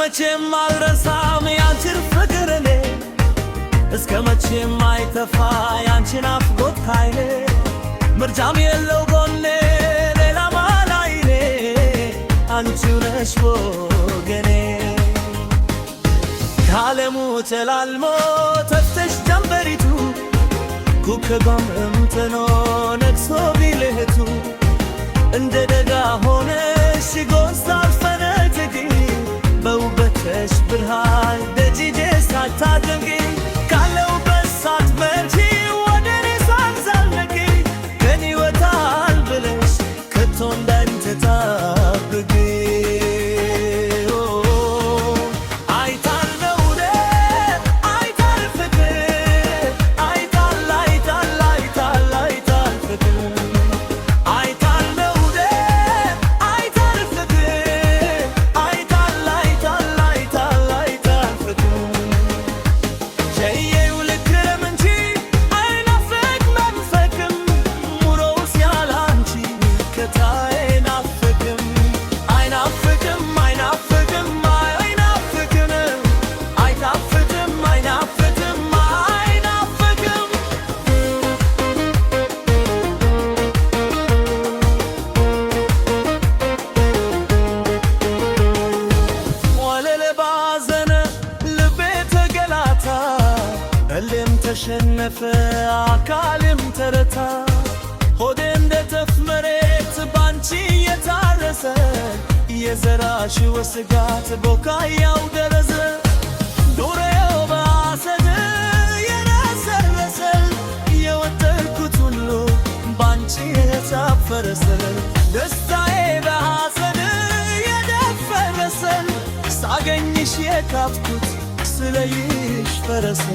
መቼም አልረሳም ያንቺን ፍቅር እኔ እስከ መቼም አይተፋ ያንቺ ናፍቆት ካይኔ ምርጫም የለው ጎኔ ሌላ ማላይኔ አንቺው ነሽ ወገኔ ከዓለሙ ተላልሞ ተፍተሽ ጀንበሪቱ ኮከቧም እምትኖ ነግሶ ቢልህቱ እንደ ደጋ ሆነሽ ጎሳ አልፈነጥቂ በውበትሽ ብርሃን ደጅጄ ሳታደንቂ ካለሁበት ሳትመጪ ወደ እኔ ሳትዘልቂ ከኔ ይወጣል ብለሽ ከቶ እንዳትጠብቂ ተሸነፈ አካልም ተረታ ሆዴ እንደ ተፍ መሬት ባንቺ የታረሰ የዘራሽ ወስጋት ቦካያው ደረሰ ዶሬው በሐሰት የረሰረሰ የወደድኩት ሁሉ ባንቺ የታፈረሰ ደስታዬ በሐሰት የደፈረሰ ሳገኝሽ የካፍኩት ስለይሽ ፈረሰ